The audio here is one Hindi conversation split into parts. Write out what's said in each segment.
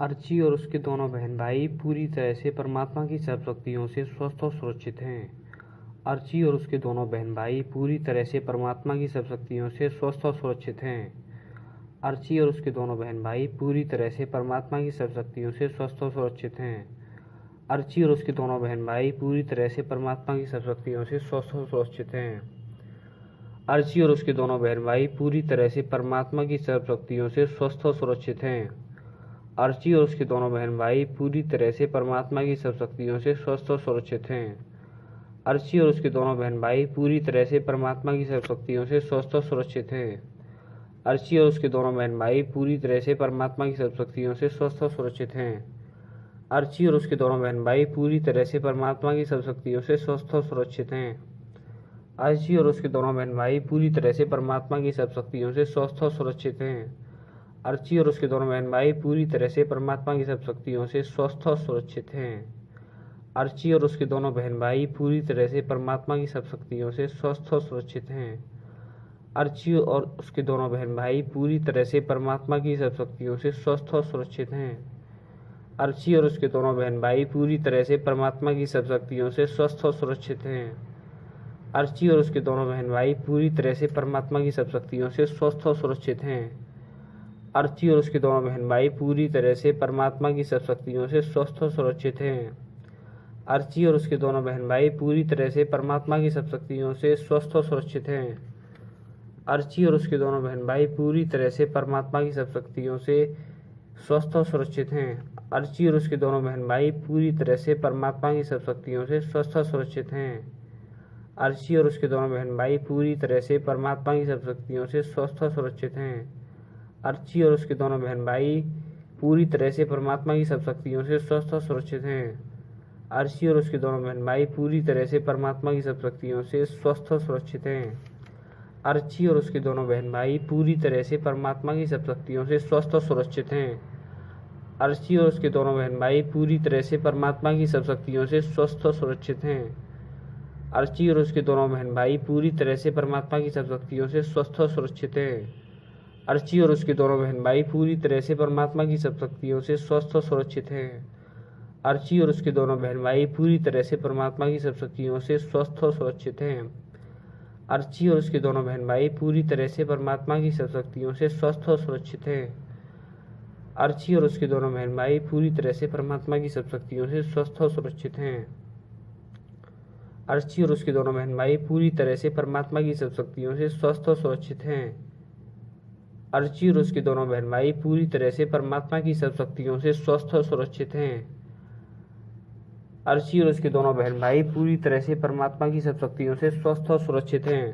अर्ची और उसके दोनों बहन भाई पूरी तरह से परमात्मा की सब शक्तियों से स्वस्थ और सुरक्षित हैं। अर्ची और उसके दोनों बहन भाई पूरी तरह से परमात्मा की सब शक्तियों से स्वस्थ और सुरक्षित हैं। अर्ची और उसके दोनों बहन भाई पूरी तरह से परमात्मा की सब शक्तियों से स्वस्थ और सुरक्षित हैं। अर्ची और उसके दोनों बहन भाई पूरी तरह से परमात्मा की सब शक्तियों से स्वस्थ और सुरक्षित हैं। अर्ची और उसके दोनों बहन भाई पूरी तरह से परमात्मा की सब शक्तियों से स्वस्थ और सुरक्षित हैं। अर्ची और उसके दोनों बहन भाई पूरी तरह से परमात्मा की सब शक्तियों से स्वस्थ और सुरक्षित हैं। अर्ची और उसके दोनों बहन भाई पूरी तरह से परमात्मा की सब शक्तियों से स्वस्थ और सुरक्षित हैं। अर्ची और उसके दोनों बहन भाई पूरी तरह से परमात्मा की सब शक्तियों से स्वस्थ और सुरक्षित हैं। अर्ची और उसके दोनों बहन भाई पूरी तरह से परमात्मा की सब शक्तियों से स्वस्थ और सुरक्षित हैं। अर्ची और उसके दोनों बहन भाई पूरी तरह से परमात्मा की सब शक्तियों से स्वस्थ और सुरक्षित हैं। अर्ची और उसके दोनों बहन भाई पूरी तरह से परमात्मा की सब शक्तियों से स्वस्थ और सुरक्षित हैं। अर्ची और उसके दोनों बहन भाई पूरी तरह से परमात्मा की सब शक्तियों से स्वस्थ और सुरक्षित हैं। अर्ची और उसके दोनों बहन भाई पूरी तरह से परमात्मा की सब शक्तियों से स्वस्थ और सुरक्षित हैं। अर्ची और उसके दोनों बहन भाई पूरी तरह से परमात्मा की सब शक्तियों से स्वस्थ और सुरक्षित हैं। अर्ची और उसके दोनों बहन भाई पूरी तरह से परमात्मा की सब शक्तियों से स्वस्थ और सुरक्षित हैं। अर्ची और उसके दोनों बहन भाई पूरी तरह से परमात्मा की सब शक्तियों से स्वस्थ और सुरक्षित हैं। अर्ची और उसके दोनों बहन भाई पूरी तरह से परमात्मा की सब शक्तियों से स्वस्थ और सुरक्षित हैं। अर्ची और उसके दोनों बहन भाई पूरी तरह से परमात्मा की सब शक्तियों से स्वस्थ और सुरक्षित हैं। अर्ची और उसके दोनों बहन भाई पूरी तरह से परमात्मा की सब शक्तियों से स्वस्थ और सुरक्षित हैं। अर्ची और उसके दोनों बहन भाई पूरी तरह से परमात्मा की सब शक्तियों से स्वस्थ और सुरक्षित हैं। अर्ची और उसके दोनों बहन भाई पूरी तरह से परमात्मा की सब शक्तियों से स्वस्थ और सुरक्षित हैं। अर्ची और उसके दोनों बहन भाई पूरी तरह से परमात्मा की सब शक्तियों से स्वस्थ और सुरक्षित हैं। अर्ची और उसके दोनों बहन भाई पूरी तरह से परमात्मा की सब शक्तियों से स्वस्थ और सुरक्षित हैं। अर्ची और उसके दोनों बहन भाई पूरी तरह से परमात्मा की सब शक्तियों से स्वस्थ और सुरक्षित हैं। अर्ची और उसके दोनों बहन भाई पूरी तरह से परमात्मा की सब शक्तियों से स्वस्थ और सुरक्षित हैं। अर्ची और उसके दोनों बहन भाई पूरी तरह से परमात्मा की सब शक्तियों से स्वस्थ और सुरक्षित हैं। अर्ची और उसके दोनों बहन भाई पूरी तरह से परमात्मा की सब शक्तियों से स्वस्थ और सुरक्षित हैं। अर्ची और उसके दोनों बहन भाई पूरी तरह से परमात्मा की सब शक्तियों से स्वस्थ और सुरक्षित हैं। अर्ची और उसके दोनों बहन भाई पूरी तरह से परमात्मा की सब शक्तियों से स्वस्थ और सुरक्षित हैं। अर्ची और उसके दोनों बहन भाई पूरी तरह से परमात्मा की सब शक्तियों से स्वस्थ और सुरक्षित हैं। अर्ची और उसके दोनों बहन भाई पूरी तरह से परमात्मा की सब शक्तियों से स्वस्थ और सुरक्षित हैं। अर्ची और उसके दोनों बहन भाई पूरी तरह से परमात्मा की सब शक्तियों से स्वस्थ और सुरक्षित हैं। अर्ची और उसके दोनों बहन भाई पूरी तरह से परमात्मा की सब शक्तियों से स्वस्थ और सुरक्षित हैं। अर्ची और उसके दोनों बहन भाई पूरी तरह से परमात्मा की सब शक्तियों से स्वस्थ और सुरक्षित हैं।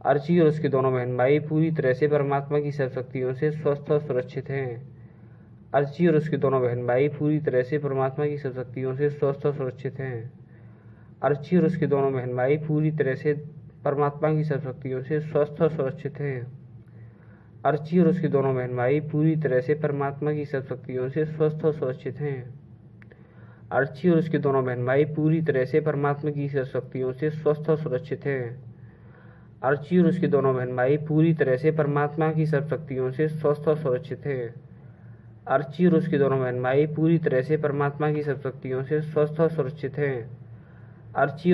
अर्ची और उसके दोनों बहन भाई पूरी तरह से परमात्मा की सब शक्तियों से स्वस्थ और सुरक्षित हैं। अर्ची और उसके दोनों बहन भाई पूरी तरह से परमात्मा की सब शक्तियों से स्वस्थ और सुरक्षित हैं। अर्ची और उसके दोनों बहन भाई पूरी तरह से परमात्मा की सब शक्तियों से स्वस्थ और सुरक्षित हैं। अर्ची और उसके दोनों बहन भाई पूरी तरह से परमात्मा की सब शक्तियों से स्वस्थ और सुरक्षित हैं। अर्ची और उसके दोनों बहन भाई पूरी तरह से परमात्मा की सब शक्तियों से स्वस्थ और सुरक्षित हैं। अर्ची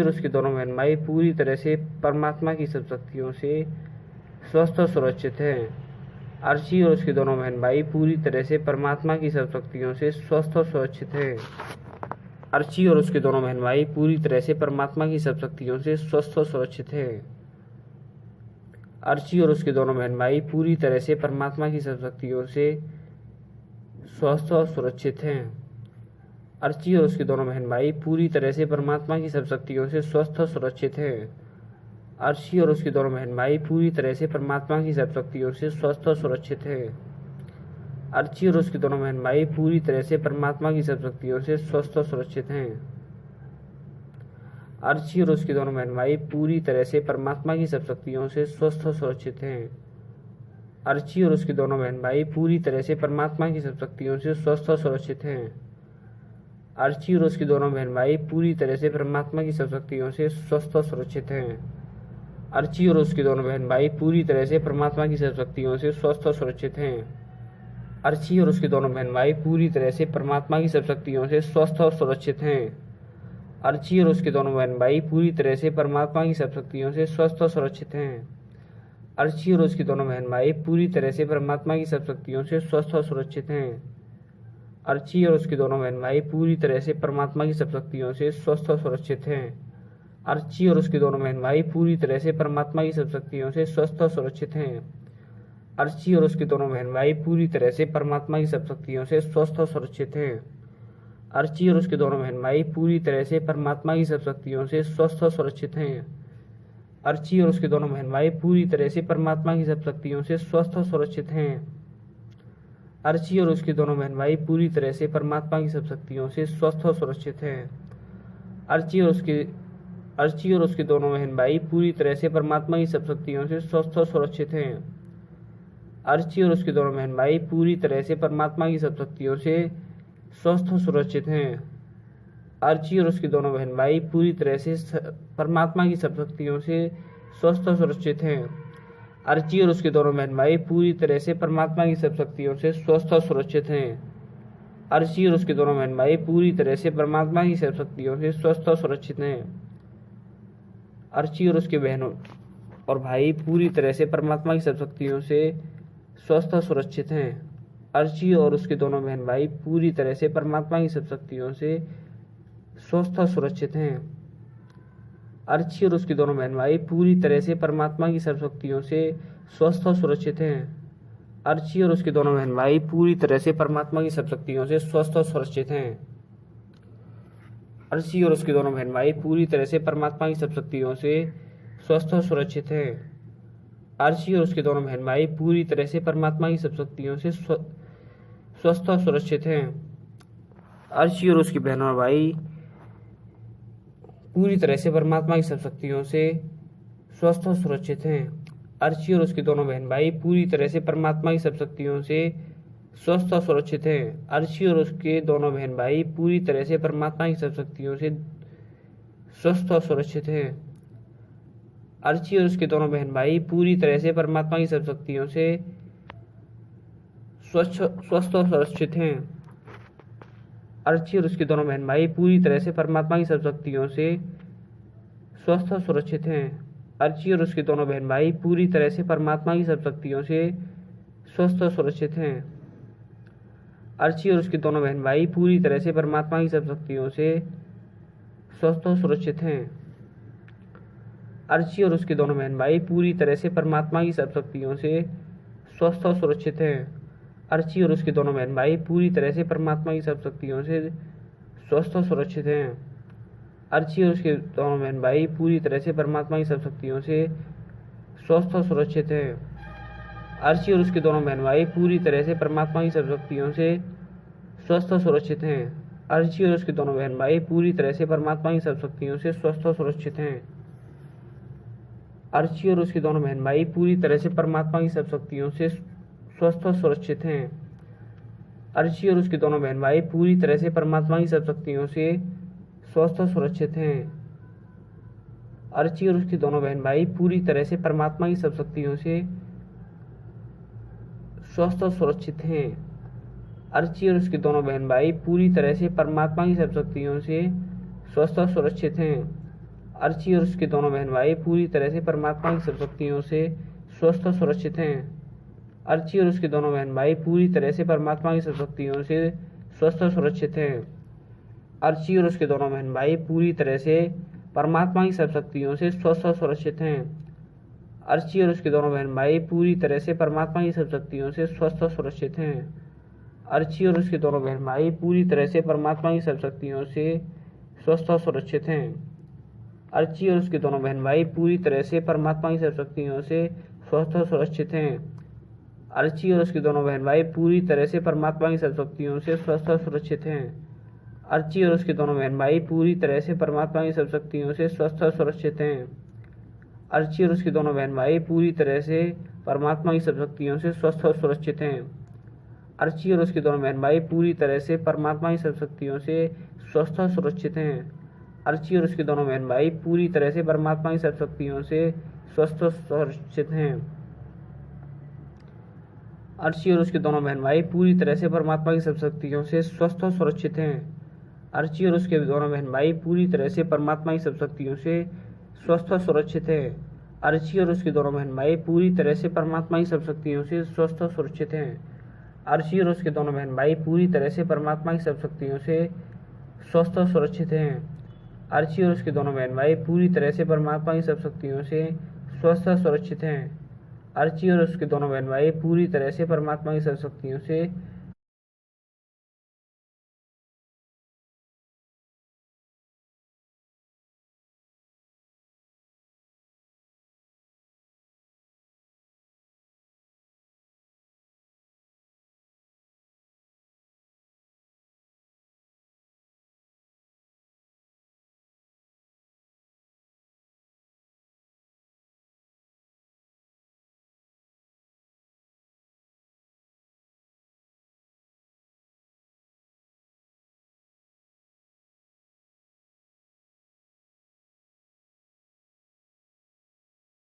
और उसके दोनों बहन भाई पूरी तरह से परमात्मा की सब शक्तियों से स्वस्थ और सुरक्षित हैं। अर्ची और उसके दोनों बहन भाई पूरी तरह से परमात्मा की सब शक्तियों से स्वस्थ और सुरक्षित हैं। अर्ची और उसके दोनों बहन भाई पूरी तरह से परमात्मा की सब शक्तियों से स्वस्थ और सुरक्षित हैं। अर्ची और उसके दोनों बहन भाई पूरी तरह से परमात्मा की सब शक्तियों से स्वस्थ और सुरक्षित हैं। अर्ची और उसके दोनों बहन भाई पूरी तरह से परमात्मा की सब शक्तियों से स्वस्थ और सुरक्षित हैं। अर्ची और उसके दोनों बहन भाई पूरी तरह से परमात्मा की सब शक्तियों से स्वस्थ और सुरक्षित हैं। अर्ची और उसके दोनों बहन भाई पूरी तरह से परमात्मा की सब शक्तियों से स्वस्थ और सुरक्षित हैं। अर्ची और उसके दोनों बहन भाई पूरी तरह से परमात्मा की सब शक्तियों से स्वस्थ और सुरक्षित हैं। अर्ची और उसके दोनों बहन भाई पूरी तरह से परमात्मा की सब शक्तियों से स्वस्थ और सुरक्षित हैं। अर्ची और उसके दोनों बहन भाई पूरी तरह से परमात्मा की सब शक्तियों से स्वस्थ और सुरक्षित हैं। अर्ची और उसके दोनों बहन भाई पूरी तरह से परमात्मा की सब शक्तियों से स्वस्थ और सुरक्षित हैं। अर्ची और उसके दोनों बहन भाई पूरी तरह से परमात्मा की सब शक्तियों से स्वस्थ और सुरक्षित हैं। अर्ची और उसके दोनों बहन भाई पूरी तरह से परमात्मा की सब शक्तियों से स्वस्थ और सुरक्षित हैं। अर्ची और उसके दोनों बहन भाई पूरी तरह से परमात्मा की सब शक्तियों से स्वस्थ और सुरक्षित हैं। अर्ची और उसके दोनों बहन भाई पूरी तरह से परमात्मा की सब शक्तियों से स्वस्थ और सुरक्षित हैं। अर्ची और उसके दोनों बहन भाई पूरी तरह से परमात्मा की सब शक्तियों से स्वस्थ और सुरक्षित हैं। अर्ची और उसके दोनों बहन भाई पूरी तरह से परमात्मा की सब शक्तियों से स्वस्थ और सुरक्षित हैं। अर्ची और उसके दोनों बहन भाई पूरी तरह से परमात्मा की सब शक्तियों से स्वस्थ और सुरक्षित हैं। अर्ची और उसके दोनों बहन भाई पूरी तरह से परमात्मा की सब शक्तियों से स्वस्थ और सुरक्षित हैं। अर्ची और उसके दोनों बहन भाई पूरी तरह से परमात्मा की सब शक्तियों से स्वस्थ और सुरक्षित हैं। अर्ची और उसके दोनों बहन भाई पूरी तरह से परमात्मा की सब शक्तियों से स्वस्थ और सुरक्षित हैं। अर्ची और उसके दोनों बहन भाई पूरी तरह से परमात्मा की सब शक्तियों से स्वस्थ और सुरक्षित हैं। अर्ची और उसके दोनों बहन भाई पूरी तरह से परमात्मा की सब शक्तियों से स्वस्थ और सुरक्षित हैं। अर्ची और उसके दोनों बहन भाई पूरी तरह से परमात्मा की सब शक्तियों से स्वस्थ और सुरक्षित हैं। अर्ची और उसके दोनों बहन भाई पूरी तरह से परमात्मा की सब शक्तियों से स्वस्थ और सुरक्षित हैं। अर्ची और उसके बहनों और भाई पूरी तरह से परमात्मा की सब शक्तियों से स्वस्थ और सुरक्षित हैं। अर्ची और उसके दोनों बहन भाई पूरी तरह से परमात्मा की सब शक्तियों से स्वस्थ और सुरक्षित हैं। अर्ची और उसके दोनों बहन भाई पूरी तरह से परमात्मा की सब शक्तियों से स्वस्थ और सुरक्षित हैं। अर्ची और उसके दोनों बहन भाई पूरी तरह से परमात्मा की सब शक्तियों से स्वस्थ और सुरक्षित हैं। अर्ची और उसके दोनों बहन भाई पूरी तरह से परमात्मा की सब शक्तियों से स्वस्थ और सुरक्षित हैं। अर्ची और उसके दोनों बहन भाई पूरी तरह से परमात्मा की सब शक्तियों से स्वस्थ और सुरक्षित हैं। अर्ची और उसकी बहन और भाई पूरी तरह से परमात्मा की सब शक्तियों से स्वस्थ और सुरक्षित हैं। अर्ची और उसके दोनों बहन भाई पूरी तरह से परमात्मा की सब शक्तियों से स्वस्थ और सुरक्षित हैं। अर्ची और उसके दोनों बहन भाई पूरी तरह से परमात्मा की सब शक्तियों से स्वस्थ और सुरक्षित हैं। अर्ची और उसके दोनों बहन भाई पूरी तरह से परमात्मा की सब शक्तियों से स्वस्थ और सुरक्षित हैं। अर्ची और उसके दोनों बहन भाई पूरी तरह से परमात्मा की सब शक्तियों से स्वस्थ और सुरक्षित हैं। अर्ची और उसके दोनों बहन भाई पूरी तरह से परमात्मा की सब शक्तियों से स्वस्थ और सुरक्षित हैं। अर्ची और उसके दोनों बहन भाई पूरी तरह से परमात्मा की सब शक्तियों से स्वस्थ और सुरक्षित हैं। अर्ची और उसके दोनों बहन भाई पूरी तरह से परमात्मा की सब शक्तियों से स्वस्थ और सुरक्षित हैं। अर्ची और उसके दोनों बहन भाई पूरी तरह से परमात्मा की सब शक्तियों से स्वस्थ और सुरक्षित हैं। अर्ची और उसके दोनों बहन भाई पूरी तरह से परमात्मा की सब शक्तियों से स्वस्थ और सुरक्षित हैं। अर्ची और उसके दोनों बहन भाई पूरी तरह से परमात्मा की सब शक्तियों से स्वस्थ और सुरक्षित हैं। अर्ची और उसके दोनों बहन भाई पूरी तरह से परमात्मा की सब शक्तियों से स्वस्थ और सुरक्षित हैं। अर्ची और उसके दोनों बहन भाई पूरी तरह से परमात्मा की सब शक्तियों से स्वस्थ और सुरक्षित हैं। अर्ची और उसके दोनों बहन भाई पूरी तरह से परमात्मा की सब शक्तियों से स्वस्थ और सुरक्षित हैं। अर्ची और उसके दोनों बहन भाई पूरी तरह से परमात्मा की सब शक्तियों से स्वस्थ और सुरक्षित हैं। अर्ची और उसके दोनों बहन भाई पूरी तरह से परमात्मा की सब शक्तियों से स्वस्थ और सुरक्षित हैं। अर्ची और उसके दोनों बहन भाई पूरी तरह से परमात्मा की सब शक्तियों से स्वस्थ और सुरक्षित हैं। अर्ची और उसके दोनों बहन भाई पूरी तरह से परमात्मा की सब शक्तियों से स्वस्थ और सुरक्षित हैं। अर्ची और उसके दोनों बहन भाई पूरी तरह से परमात्मा की सब शक्तियों से स्वस्थ और सुरक्षित हैं। अर्ची और उसके दोनों बहन भाई पूरी तरह से परमात्मा की सब शक्तियों से स्वस्थ और सुरक्षित हैं। अर्ची और उसके दोनों बहन भाई पूरी तरह से परमात्मा की सब शक्तियों से स्वस्थ और सुरक्षित हैं। अर्ची और उसके दोनों बहन भाई पूरी तरह से परमात्मा की सब शक्तियों से स्वस्थ और सुरक्षित हैं। अर्ची और उसके दोनों बहन भाई पूरी तरह से परमात्मा की सब शक्तियों से स्वस्थ और सुरक्षित हैं। अर्ची और उसके दोनों बहन भाई पूरी तरह से परमात्मा की सब शक्तियों से स्वस्थ और सुरक्षित हैं। अर्ची और उसके दोनों बहन भाई पूरी तरह से परमात्मा की सब शक्तियों से स्वस्थ और सुरक्षित हैं। अर्ची और उसके दोनों बहन भाई पूरी तरह से परमात्मा की सब शक्तियों से स्वस्थ और सुरक्षित हैं। अर्ची और उसके दोनों बहन भाई पूरी तरह से परमात्मा की सब शक्तियों से स्वस्थ और सुरक्षित हैं। अर्ची और उसके दोनों बहन भाई पूरी तरह से परमात्मा की सब शक्तियों से स्वस्थ और सुरक्षित हैं। अर्ची और उसके दोनों बहन भाई पूरी तरह से परमात्मा की सब शक्तियों से स्वस्थ और सुरक्षित हैं। अर्ची और उसके दोनों बहन भाई पूरी तरह से परमात्मा की सब शक्तियों से स्वस्थ और सुरक्षित हैं। अर्ची और उसके दोनों बहन भाई पूरी तरह से परमात्मा की सब शक्तियों से स्वस्थ और सुरक्षित हैं। अर्ची और उसके दोनों बहन भाई पूरी तरह से परमात्मा की सब शक्तियों से स्वस्थ और सुरक्षित हैं। अर्ची और उसके दोनों बहन भाई पूरी तरह से परमात्मा की सब शक्तियों से